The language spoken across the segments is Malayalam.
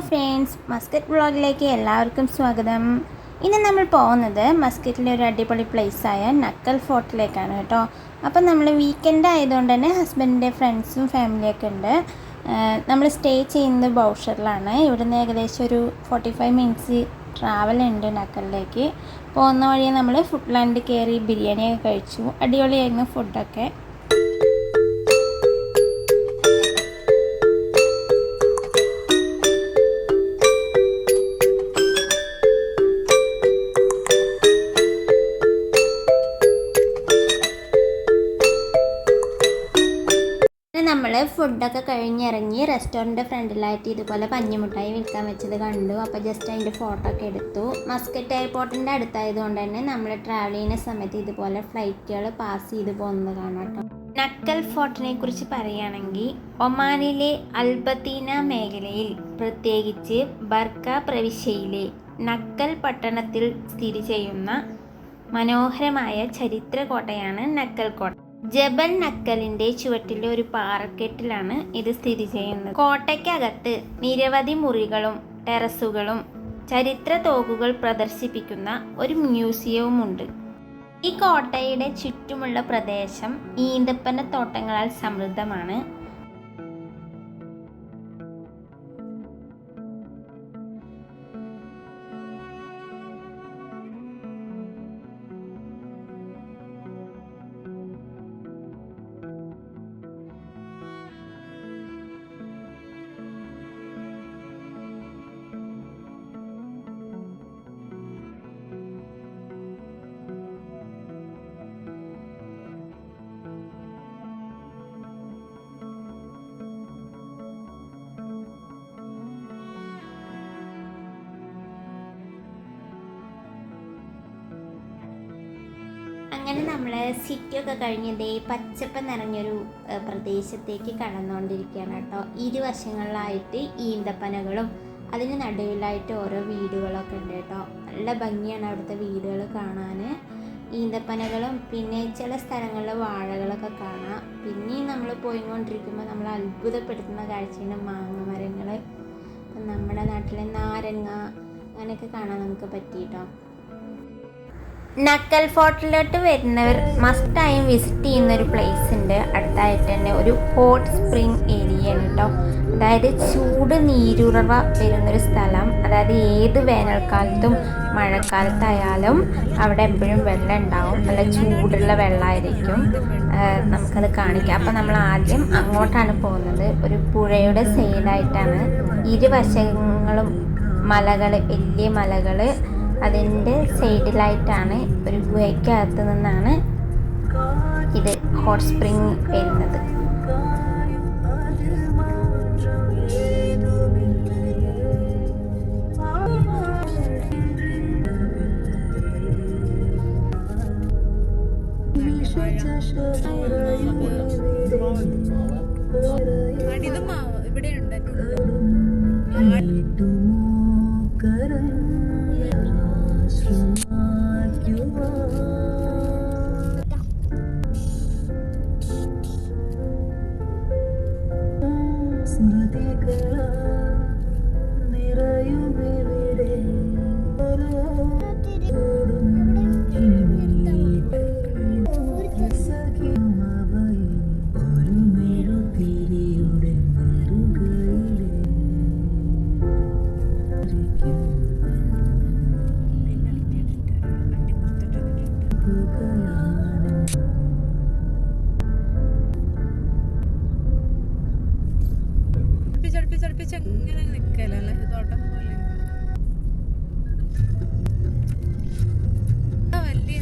ഫ്രണ്ട്സ്, മസ്കറ്റ് വ്ളോഗിലേക്ക് എല്ലാവർക്കും സ്വാഗതം. ഇന്ന് നമ്മൾ പോകുന്നത് മസ്കറ്റിലെ ഒരു അടിപൊളി പ്ലേസായ നക്കൽ ഫോർട്ടിലേക്കാണ് കേട്ടോ. അപ്പം നമ്മൾ വീക്കെൻഡ് ആയതുകൊണ്ട് തന്നെ ഹസ്ബൻഡിൻ്റെ ഫ്രണ്ട്സും ഫാമിലിയൊക്കെ ഉണ്ട്. നമ്മൾ സ്റ്റേ ചെയ്യുന്നത് ബൗഷറിലാണ്. ഇവിടുന്ന് ഏകദേശം ഒരു 45 മിനിറ്റ്സ് ട്രാവൽ ഉണ്ട് നക്കലിലേക്ക്. പോകുന്ന വഴി നമ്മൾ ഫുഡ് ലാൻഡ് കയറി ബിരിയാണിയൊക്കെ കഴിച്ചു. അടിപൊളിയായിരുന്നു ഫുഡൊക്കെ. നമ്മൾ ഫുഡൊക്കെ കഴിഞ്ഞിറങ്ങി റെസ്റ്റോറൻറ്റ് ഫ്രണ്ടിലായിട്ട് ഇതുപോലെ പഞ്ഞിമുട്ടായി വിൽക്കാൻ വെച്ചത് കണ്ടു. അപ്പോൾ ജസ്റ്റ് അതിൻ്റെ ഫോട്ടോ ഒക്കെ എടുത്തു. മസ്കറ്റ് എയർപോർട്ടിൻ്റെ അടുത്തായതുകൊണ്ട് തന്നെ നമ്മൾ ട്രാവൽ ചെയ്യുന്ന സമയത്ത് ഇതുപോലെ ഫ്ലൈറ്റുകൾ പാസ് ചെയ്ത് പോകുന്നത് കാണാം കേട്ടോ. നക്കൽ ഫോർട്ടിനെ കുറിച്ച് പറയുകയാണെങ്കിൽ ഒമാനിലെ അൽബത്തീന മേഖലയിൽ, പ്രത്യേകിച്ച് ബർക്ക പ്രവിശ്യയിലെ നക്കൽ പട്ടണത്തിൽ സ്ഥിതി ചെയ്യുന്ന മനോഹരമായ ചരിത്ര കോട്ടയാണ് നക്കൽ കോട്ട. ജബൽ നക്കലിൻ്റെ ചുവട്ടിലെ ഒരു പാറക്കെട്ടിലാണ് ഇത് സ്ഥിതി ചെയ്യുന്നത്. കോട്ടയ്ക്കകത്ത് നിരവധി മുറികളും ടെറസുകളും ചരിത്ര തോക്കുകൾ പ്രദർശിപ്പിക്കുന്ന ഒരു മ്യൂസിയവുമുണ്ട്. ഈ കോട്ടയുടെ ചുറ്റുമുള്ള പ്രദേശം ഈന്തപ്പന തോട്ടങ്ങളാൽ സമൃദ്ധമാണ്. അങ്ങനെ നമ്മൾ സിറ്റിയൊക്കെ കഴിഞ്ഞത് പച്ചപ്പ് നിറഞ്ഞൊരു പ്രദേശത്തേക്ക് കടന്നുകൊണ്ടിരിക്കുകയാണ് കേട്ടോ. ഇരുവശങ്ങളിലായിട്ട് ഈന്തപ്പനകളും അതിന് നടുവിലായിട്ട് ഓരോ വീടുകളൊക്കെ ഉണ്ട് കേട്ടോ. നല്ല ഭംഗിയാണ് അവിടുത്തെ വീടുകൾ കാണാൻ. ഈന്തപ്പനകളും പിന്നെ ചില സ്ഥലങ്ങളിൽ വാഴകളൊക്കെ കാണാം. പിന്നെയും നമ്മൾ പോയിക്കൊണ്ടിരിക്കുമ്പോൾ നമ്മൾ അത്ഭുതപ്പെടുത്തുന്ന കാഴ്ചയാണ് മാങ്ങ മരങ്ങൾ. അപ്പം നമ്മുടെ നാട്ടിലെ നാരങ്ങ അങ്ങനെയൊക്കെ കാണാൻ നമുക്ക് പറ്റിയിട്ടോ. നക്കൽ ഫോർട്ടിലോട്ട് വരുന്നവർ മസ്റ്റായും വിസിറ്റ് ചെയ്യുന്ന ഒരു പ്ലേസ് ഉണ്ട്. അടുത്തായിട്ട് തന്നെ ഒരു ഹോട്ട് സ്പ്രിങ് ഏരിയയാണ് കേട്ടോ. അതായത് ചൂട് നീരുറവ വരുന്നൊരു സ്ഥലം. അതായത് ഏത് വേനൽക്കാലത്തും മഴക്കാലത്തായാലും അവിടെ എപ്പോഴും വെള്ളം ഉണ്ടാവും. നല്ല ചൂടുള്ള വെള്ളമായിരിക്കും. നമുക്കത് കാണിക്കാം. അപ്പം നമ്മൾ ആദ്യം അങ്ങോട്ടാണ് പോകുന്നത്. ഒരു പുഴയുടെ സൈഡായിട്ടാണ്. ഇരുവശങ്ങളും മലകൾ, വലിയ മലകൾ. അതിൻ്റെ സൈഡിലായിട്ടാണ് ഒരു ഗുഹയ്ക്കകത്ത് നിന്നാണ് ഇത് ഹോട്ട് സ്പ്രിങ് വരുന്നത്. ഇങ്ങനെ നിൽക്കലല്ലേ തോട്ടം പോലെ വലിയ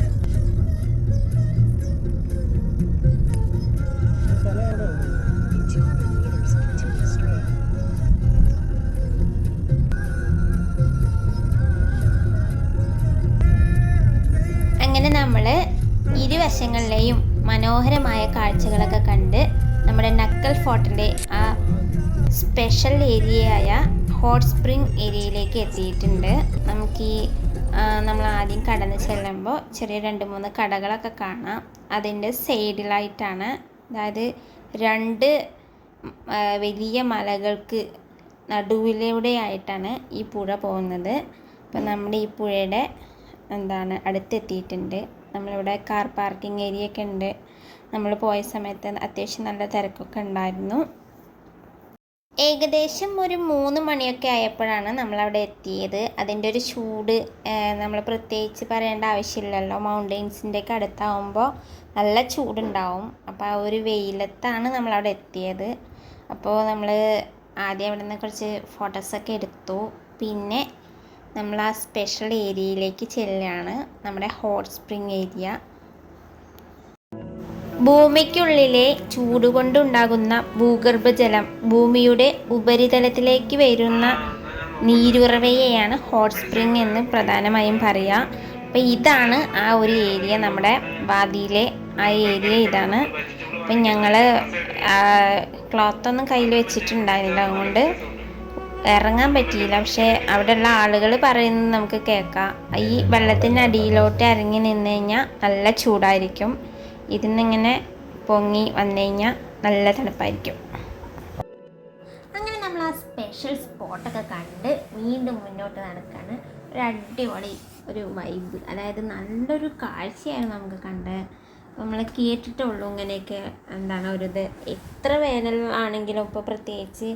അങ്ങനെ നമ്മൾ ഇരുവശങ്ങളിലെയും മനോഹരമായ കാഴ്ചകളൊക്കെ കണ്ട് നമ്മുടെ നക്കൽ ഫോർട്ടിൻ്റെ ആ സ്പെഷ്യൽ ഏരിയയായ ഹോട്ട് സ്പ്രിങ് ഏരിയയിലേക്ക് എത്തിയിട്ടുണ്ട്. നമുക്ക് നമ്മൾ ആദ്യം കടന്ന് ചെല്ലുമ്പോൾ ചെറിയ 2-3 കടകളൊക്കെ കാണാം. അതിൻ്റെ സൈഡിലായിട്ടാണ്, അതായത് 2 വലിയ മലകൾക്ക് നടുവിലൂടെ ആയിട്ടാണ് ഈ പുഴ പോകുന്നത്. അപ്പം നമ്മുടെ ഈ പുഴയുടെ അടുത്തെത്തിയിട്ടുണ്ട്. നമ്മളിവിടെ കാർ പാർക്കിംഗ് ഏരിയ ഒക്കെ ഉണ്ട്. നമ്മൾ പോയ സമയത്ത് അത്യാവശ്യം നല്ല തിരക്കൊക്കെ ഉണ്ടായിരുന്നു. ഏകദേശം ഒരു 3 മണിയൊക്കെ ആയപ്പോഴാണ് നമ്മളവിടെ എത്തിയത്. അതിൻ്റെ ഒരു ചൂട് നമ്മൾ പ്രത്യേകിച്ച് പറയേണ്ട ആവശ്യമില്ലല്ലോ. മൗണ്ടെയ്ൻസിൻ്റെ ഒക്കെ അടുത്താവുമ്പോൾ നല്ല ചൂടുണ്ടാവും. അപ്പോൾ ആ ഒരു വെയിലത്താണ് നമ്മളവിടെ എത്തിയത്. അപ്പോൾ നമ്മൾ ആദ്യം അവിടെ നിന്ന് കുറച്ച് ഫോട്ടോസൊക്കെ എടുത്തു. പിന്നെ നമ്മൾ ആ സ്പെഷ്യൽ ഏരിയയിലേക്ക് ചെല്ലുകയാണ്, നമ്മുടെ ഹോട്ട് സ്പ്രിംഗ് ഏരിയ. ഭൂമിക്കുള്ളിലെ ചൂടുകൊണ്ടുണ്ടാകുന്ന ഭൂഗർഭജലം ഭൂമിയുടെ ഉപരിതലത്തിലേക്ക് വരുന്ന നീരുറവയെയാണ് ഹോട്ട് സ്പ്രിംഗ് എന്ന് പ്രധാനമായും പറയുക. അപ്പോൾ ഇതാണ് ആ ഒരു ഏരിയ, നമ്മുടെ വാദിയിലെ ആ ഏരിയ ഇതാണ്. അപ്പം ഞങ്ങൾ ക്ലോത്തൊന്നും കയ്യിൽ വെച്ചിട്ടുണ്ടായിരുന്നില്ല, അതുകൊണ്ട് ഇറങ്ങാൻ പറ്റിയില്ല. പക്ഷേ അവിടെയുള്ള ആളുകൾ പറയുന്നത് നമുക്ക് കേൾക്കാം. ഈ വെള്ളത്തിൻ്റെ അടിയിലോട്ട് ഇറങ്ങി നിന്ന് കഴിഞ്ഞാൽ നല്ല ചൂടായിരിക്കും, ഇതിന്നിങ്ങനെ പൊങ്ങി വന്നു കഴിഞ്ഞാൽ നല്ല തണുപ്പായിരിക്കും. അങ്ങനെ നമ്മൾ ആ സ്പെഷ്യൽ സ്പോട്ടൊക്കെ കണ്ട് വീണ്ടും മുന്നോട്ട് നടക്കുകയാണ്. ഒരു അടിപൊളി ഒരു വൈബ്, അതായത് നല്ലൊരു കാഴ്ചയാണ് നമുക്ക് കണ്ടത്. നമ്മൾ കേട്ടിട്ടുള്ളൂ ഇങ്ങനെയൊക്കെ ഒരിത്. എത്ര വേനൽ ആണെങ്കിലും ഇപ്പോൾ പ്രത്യേകിച്ച്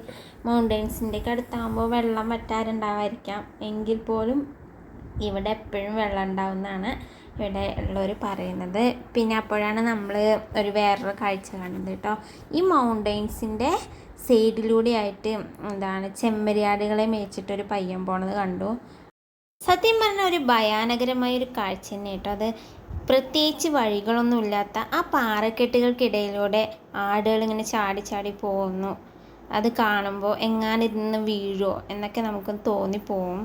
മൗണ്ടെയ്ൻസിൻ്റെ ഒക്കെ അടുത്താകുമ്പോൾ വെള്ളം വറ്റാറുണ്ടാവാതിരിക്കാം, എങ്കിൽ പോലും ഇവിടെ എപ്പോഴും വെള്ളം ഉണ്ടാവുമെന്നാണ് ഇവിടെ ഉള്ളവർ പറയുന്നത്. പിന്നെ അപ്പോഴാണ് നമ്മൾ വേറൊരു കാഴ്ച കാണുന്നത് കേട്ടോ. ഈ മൗണ്ടെയ്ൻസിൻ്റെ സൈഡിലൂടെ ആയിട്ട് ചെമ്മരിയാടുകളെ മേച്ചിട്ടൊരു പയ്യൻ പോണത് കണ്ടു. സത്യം പറഞ്ഞാൽ ഒരു ഭയാനകരമായൊരു കാഴ്ച തന്നെ കേട്ടോ അത്. പ്രത്യേകിച്ച് വഴികളൊന്നുമില്ലാത്ത ആ പാറക്കെട്ടുകൾക്കിടയിലൂടെ ആടുകൾ ഇങ്ങനെ ചാടി ചാടി പോകുന്നു. അത് കാണുമ്പോൾ എങ്ങാനിരുന്ന് വീഴുമോ എന്നൊക്കെ നമുക്ക് തോന്നിപ്പോവും.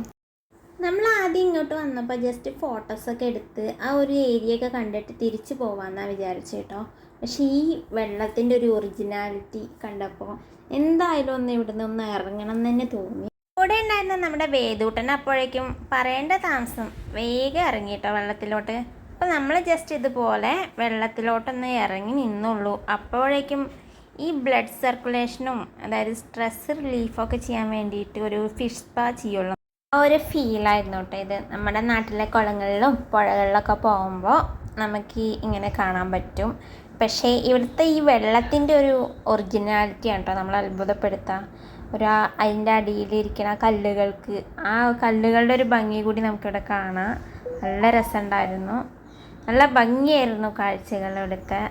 നമ്മൾ ആദ്യം ഇങ്ങോട്ട് വന്നപ്പോൾ ജസ്റ്റ് ഫോട്ടോസൊക്കെ എടുത്ത് ആ ഒരു ഏരിയ ഒക്കെ കണ്ടിട്ട് തിരിച്ചു പോകാമെന്നാണ് വിചാരിച്ചത് കേട്ടോ. പക്ഷേ ഈ വെള്ളത്തിൻ്റെ ഒരു ഒറിജിനാലിറ്റി കണ്ടപ്പോൾ എന്തായാലും ഒന്ന് ഇവിടുന്ന് ഒന്ന് ഇറങ്ങണം എന്ന് തന്നെ തോന്നി. കൂടെ ഉണ്ടായിരുന്ന നമ്മുടെ വേദൂട്ടൻ അപ്പോഴേക്കും പറയേണ്ട താമസം വേഗം ഇറങ്ങി കേട്ടോ വെള്ളത്തിലോട്ട്. അപ്പോൾ നമ്മൾ ജസ്റ്റ് ഇതുപോലെ വെള്ളത്തിലോട്ടൊന്ന് ഇറങ്ങി നിന്നുള്ളൂ. അപ്പോഴേക്കും ഈ ബ്ലഡ് സർക്കുലേഷനും അതായത് സ്ട്രെസ് റിലീഫൊക്കെ ചെയ്യാൻ വേണ്ടിയിട്ട് ഒരു ഫിഷ് സ്പാ ചെയ്യുള്ളൂ. ആ ഒരു ഫീലായിരുന്നു കേട്ടോ ഇത്. നമ്മുടെ നാട്ടിലെ കുളങ്ങളിലും പുഴകളിലൊക്കെ പോകുമ്പോൾ നമുക്ക് ഇങ്ങനെ കാണാൻ പറ്റും. പക്ഷേ ഇവിടുത്തെ ഈ വെള്ളത്തിൻ്റെ ഒരു ഒറിജിനാലിറ്റിയാണ് കേട്ടോ നമ്മൾ അത്ഭുതപ്പെടുത്തുക. അതിൻ്റെ അടിയിലിരിക്കുന്ന കല്ലുകൾക്ക്, ആ കല്ലുകളുടെ ഒരു ഭംഗി കൂടി നമുക്കിവിടെ കാണാം. നല്ല രസമുണ്ടായിരുന്നു, നല്ല ഭംഗിയായിരുന്നു കാഴ്ചകൾ ഇവിടുത്തെ.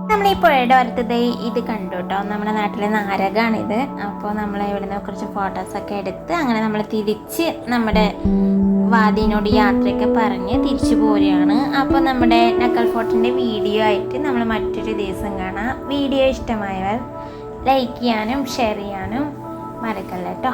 നമ്മൾ ഈ പുഴയുടെ അടുത്തത് ഇത് കണ്ടു കേട്ടോ. നമ്മുടെ നാട്ടിലെ നാരകമാണിത്. അപ്പോൾ നമ്മൾ ഇവിടുന്ന് കുറച്ച് ഫോട്ടോസൊക്കെ എടുത്ത് അങ്ങനെ നമ്മൾ തിരിച്ച് നമ്മുടെ വാദിനോട് യാത്രയൊക്കെ പറഞ്ഞ് തിരിച്ചു പോരുകയാണ്. അപ്പോൾ നമ്മുടെ നക്കൽ ഫോർട്ടിൻ്റെ വീഡിയോ ആയിട്ട് നമ്മൾ മറ്റൊരു ദിവസം കാണാം. വീഡിയോ ഇഷ്ടമായവർ ലൈക്ക് ചെയ്യാനും ഷെയർ ചെയ്യാനും മറക്കല്ല കേട്ടോ.